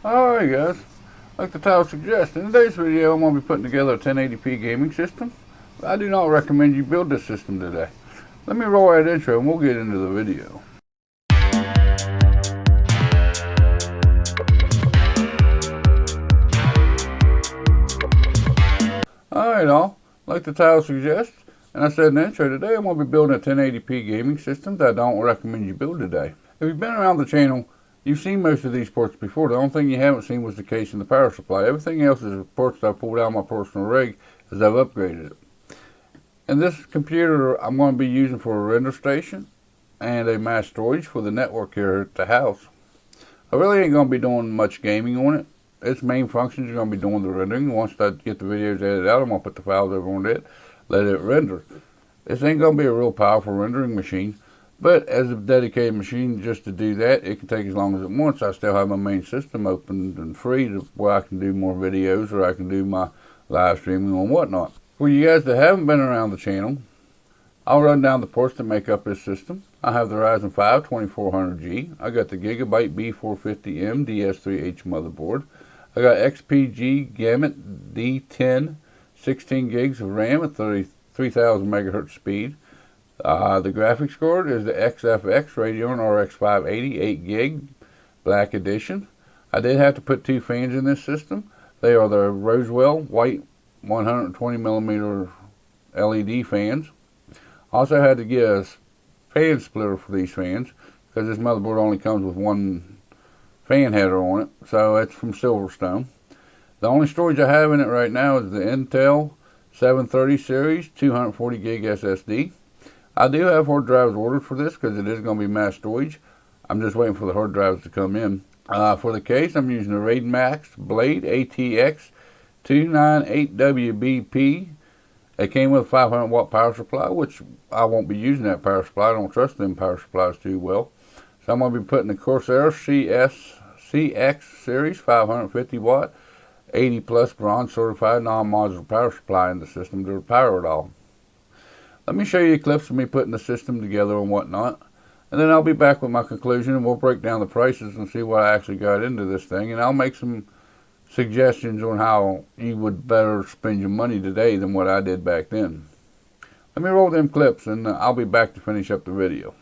Alright guys, like the title suggests, in today's video I'm going to be putting together a 1080p gaming system. I do not recommend you build this system today. Let me roll that intro and we'll get into the video. Alright all, like the title suggests, and I said in the intro, today I'm going to be building a 1080p gaming system that I don't recommend you build today. If you've been around the channel, you've seen most of these ports before. The only thing you haven't seen was the case and the power supply. Everything else is ports that I pulled out of my personal rig as I've upgraded it. And this computer I'm going to be using for a render station and a mass storage for the network here at the house. I really ain't going to be doing much gaming on it. Its main functions are going to be doing the rendering. Once I get the videos edited out, I'm going to put the files over on it, let it render. This ain't going to be a real powerful rendering machine. But as a dedicated machine just to do that, it can take as long as it wants. I still have my main system open and free to where I can do more videos or I can do my live streaming and whatnot. For you guys that haven't been around the channel, I'll run down the ports that make up this system. I have the Ryzen 5 2400G. I got the GIGABYTE B450M DS3H motherboard. I got XPG GAMMIX D10 16 gigs of RAM at 33,000 megahertz speed. The graphics card is the XFX Radeon RX 580 8 gig black edition. I did have to put two fans in this system. They are the Roswell white 120mm LED fans. Also had to get a fan splitter for these fans because this motherboard only comes with one fan header on it. So it's from Silverstone. The only storage I have in it right now is the Intel 730 series 240 gig SSD. I do have hard drives ordered for this because it is going to be mass storage. I'm just waiting for the hard drives to come in. For the case, I'm using the RAIDMAX Blade ATX 298WBP. It came with a 500 watt power supply, which I won't be using that power supply. I don't trust them power supplies too well. So I'm going to be putting the Corsair CX series 550 watt 80 plus bronze certified non-modular power supply in the system to power it all. Let me show you clips of me putting the system together and whatnot, and then I'll be back with my conclusion and we'll break down the prices and see what I actually got into this thing, and I'll make some suggestions on how you would better spend your money today than what I did back then. Let me roll them clips and I'll be back to finish up the video.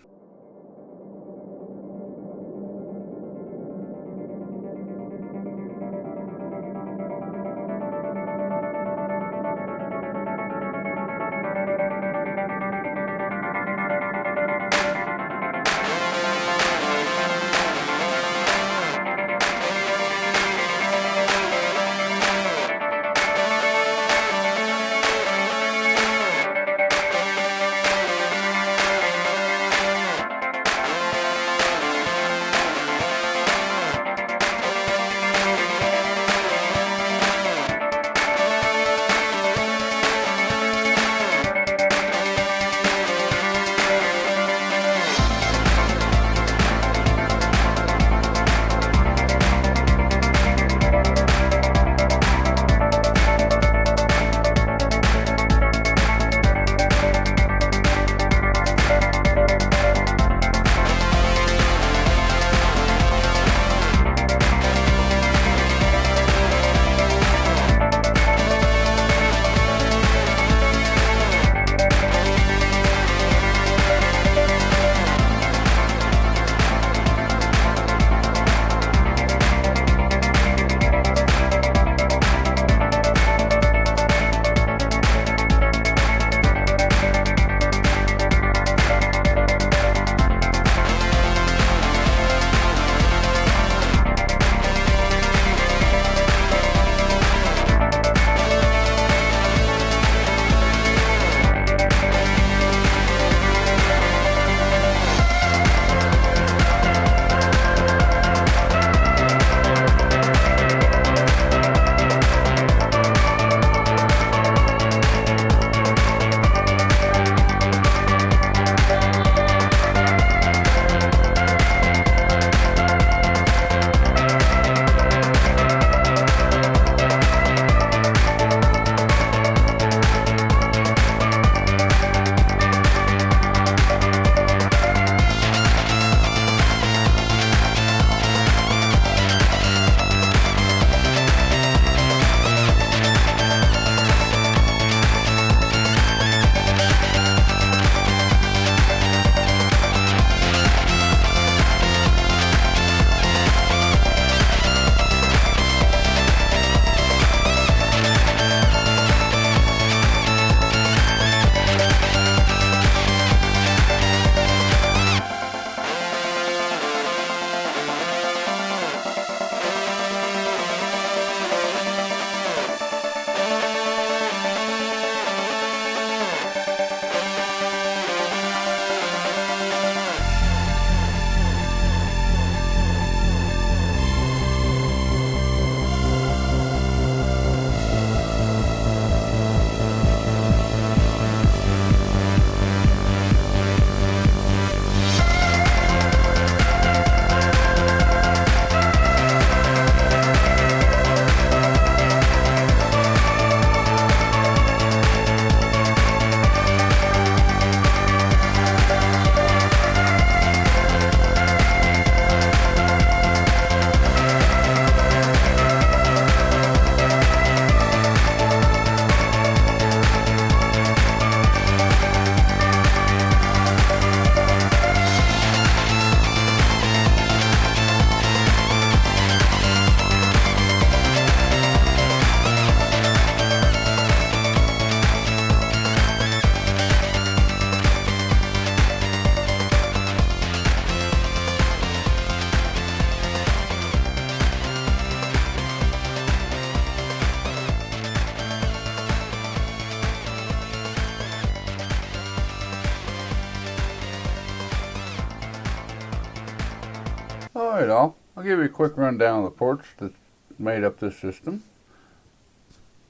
Alright all, I'll give you a quick rundown of the ports that made up this system.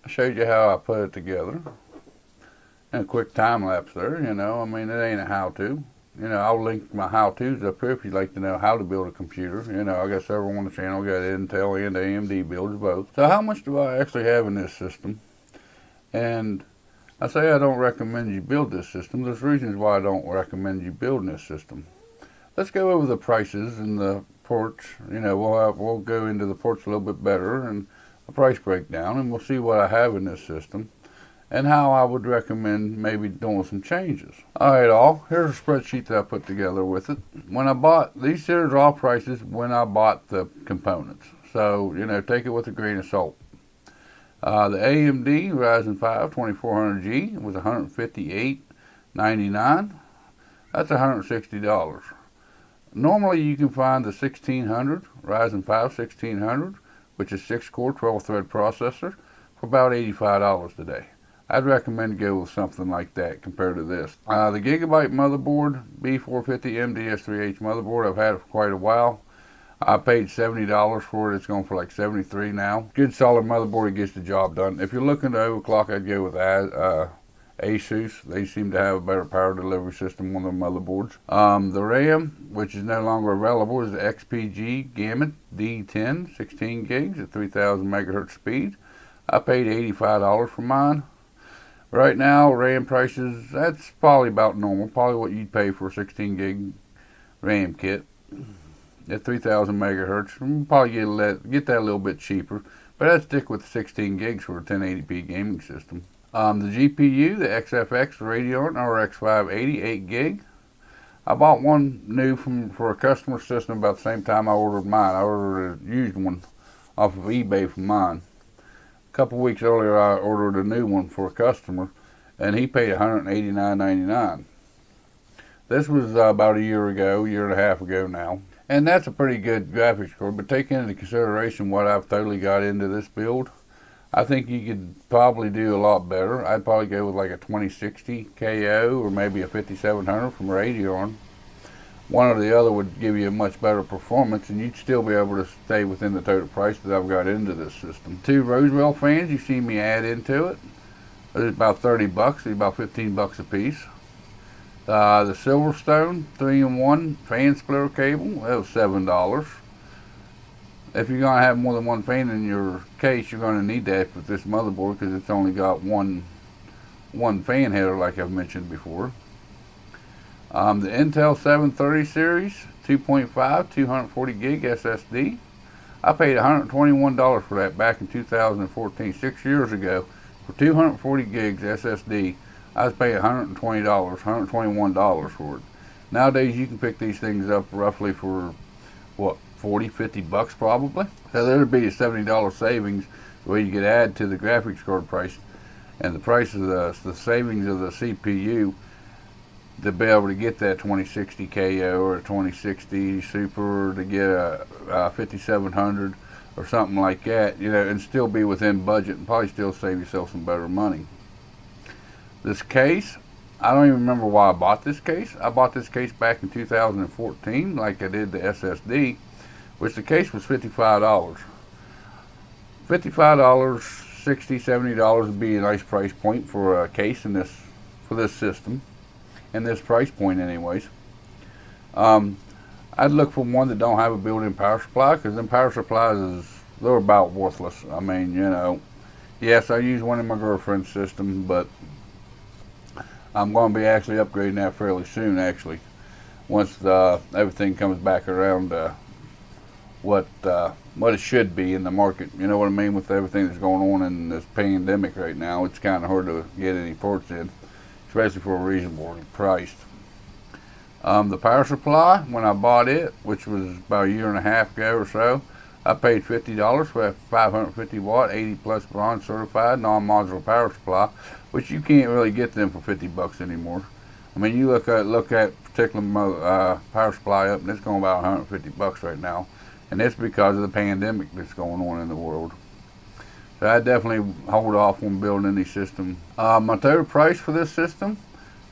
I showed you how I put it together. And a quick time lapse there, you know, I mean it ain't a how-to. You know, I'll link my how-tos up here if you'd like to know how to build a computer. You know, I got several on the channel, got Intel and AMD builds both. So how much do I actually have in this system? And I say I don't recommend you build this system. There's reasons why I don't recommend you building this system. Let's go over the prices and the ports. You know, we'll go into the ports a little bit better and a price breakdown, and we'll see what I have in this system and how I would recommend maybe doing some changes. Alright all, here's a spreadsheet that I put together with it. When I bought, these here are all prices when I bought the components. So, you know, take it with a grain of salt. The AMD Ryzen 5 2400G was $158.99. That's $160. Normally you can find the 1600 Ryzen 5 1600, which is 6-core 12-thread processor, for about $85 today. I'd recommend go with something like that compared to this. The GIGABYTE motherboard, B450 MDS3H motherboard, I've had it for quite a while. I paid $70 for it. It's going for like $73 now. Good solid motherboard, it gets the job done. If you're looking to overclock, I'd go with Asus. They seem to have a better power delivery system on their motherboards. The RAM, which is no longer available, is the XPG GAMMIX D10 16 gigs at 3000 megahertz speed. I paid $85 for mine. Right now, RAM prices, that's probably about normal, probably what you'd pay for a 16 gig RAM kit at 3000 megahertz. We'll probably get that a little bit cheaper, but I'd stick with 16 gigs for a 1080p gaming system. The GPU, the XFX Radeon RX 580 8 gig. I bought one new for a customer system about the same time I ordered mine. I ordered a used one off of eBay for mine. A couple weeks earlier I ordered a new one for a customer, and he paid $189.99. This was about a year and a half ago now. And that's a pretty good graphics card, but take into consideration what I've totally got into this build, I think you could probably do a lot better. I'd probably go with like a 2060 KO or maybe a 5700 from Radeon. One or the other would give you a much better performance, and you'd still be able to stay within the total price that I've got into this system. 2 Roswell fans you see me add into it. It's about 30 bucks, it's about 15 bucks a piece. The Silverstone 3-in-1 fan splitter cable, that was $7. If you're going to have more than one fan in your case, you're going to need that with this motherboard because it's only got one fan header like I've mentioned before. The Intel 730 series 2.5 240 gig SSD. I paid $121 for that back in 2014, 6 years ago. For 240 gigs SSD, I was paying $120, $121 for it. Nowadays you can pick these things up roughly for what, 40, 50 bucks probably. So there'd be a $70 savings where you could add to the graphics card price and the price of the savings of the CPU to be able to get that 2060 KO or a 2060 Super, or to get a 5700 or something like that, you know, and still be within budget and probably still save yourself some better money. This case, I don't even remember why I bought this case. I bought this case back in 2014 like I did the SSD, which the case was $55. $55, $60, $70 would be a nice price point for a case for this system, and this price point anyways. I'd look for one that don't have a built-in power supply, because them power supplies, they're about worthless. I mean, you know, yes, I use one in my girlfriend's system, but I'm going to be actually upgrading that fairly soon, actually, once everything comes back around what it should be in the market. You know what I mean? With everything that's going on in this pandemic right now, it's kind of hard to get any ports in, especially for a reasonable price. The power supply, when I bought it, which was about a year and a half ago or so, I paid $50 for a 550 watt, 80 plus bronze certified non-modular power supply, which you can't really get them for 50 bucks anymore. I mean, you look at particular power supply up, and it's going about 150 bucks right now, and it's because of the pandemic that's going on in the world. So I definitely hold off on building any system. My total price for this system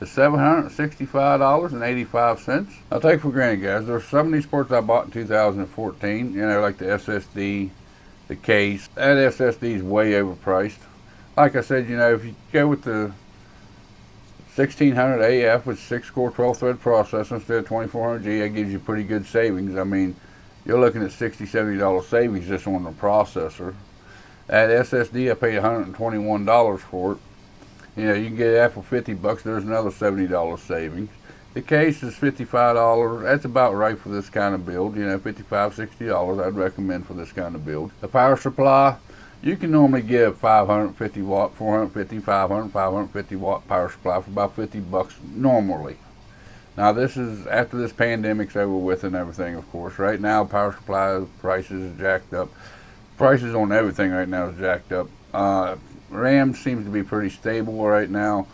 is $765.85. I'll take for granted, guys, there's some of these ports I bought in 2014, you know, like the SSD, the case. That SSD is way overpriced. Like I said, you know, if you go with the 1600 AF with 6-core 12-thread processor instead of 2400G, that gives you pretty good savings. I mean, you're looking at $60, $70 savings just on the processor. That SSD, I paid $121 for it. You know, you can get that for $50. There's another $70 savings. The case is $55. That's about right for this kind of build. You know, $55, $60 I'd recommend for this kind of build. The power supply, you can normally get 550 watt, 450, 500, 550 watt power supply for about $50 normally. Now this is after this pandemic's over with and everything, of course. Right now, power supply prices are jacked up. Prices on everything right now is jacked up. RAM seems to be pretty stable right now,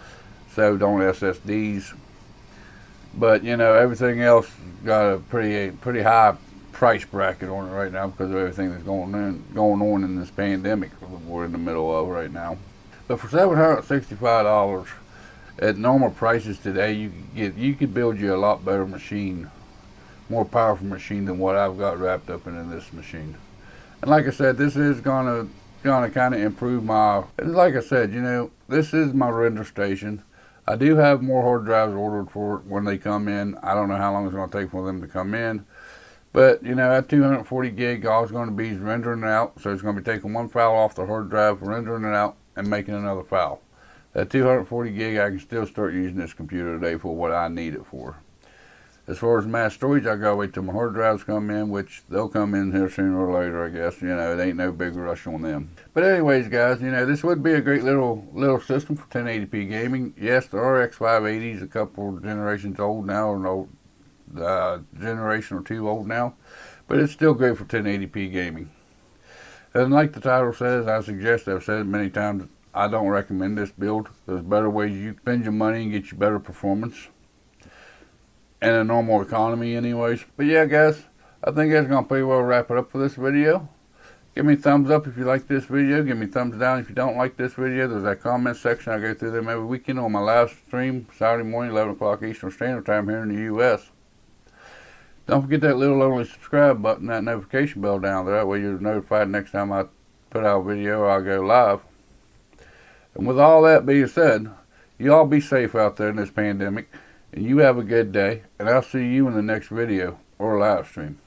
so don't SSDs. But you know, everything else got a pretty high price bracket on it right now because of everything that's going on in this pandemic we're in the middle of right now. But for $765 at normal prices today, you could build you a lot better machine, more powerful machine than what I've got wrapped up in this machine. And like I said, this is gonna kind of improve my. And like I said, you know, this is my render station. I do have more hard drives ordered for it when they come in. I don't know how long it's going to take for them to come in. But, you know, at 240 gig, all it's going to be is rendering it out. So it's going to be taking one file off the hard drive, rendering it out, and making another file. At 240 gig, I can still start using this computer today for what I need it for. As far as mass storage, I got to wait till my hard drives come in, which they'll come in here sooner or later, I guess. You know, it ain't no big rush on them. But anyways, guys, you know, this would be a great little system for 1080p gaming. Yes, the RX 580 is a couple generations old now, or generation or two old now, but it's still great for 1080p gaming. And like the title says, I've said it many times, I don't recommend this build. There's better ways you spend your money and get you better performance and a normal economy anyways. But yeah, guys, I think that's going to pretty well wrap it up for this video. Give me a thumbs up if you like this video. Give me a thumbs down if you don't like this video. There's that comment section. I go through them every weekend on my live stream, Saturday morning, 11 o'clock Eastern Standard Time here in the U.S. Don't forget that little lonely subscribe button, that notification bell down there. That way you're notified next time I put out a video or I go live. And with all that being said, you all be safe out there in this pandemic. And you have a good day, and I'll see you in the next video or live stream.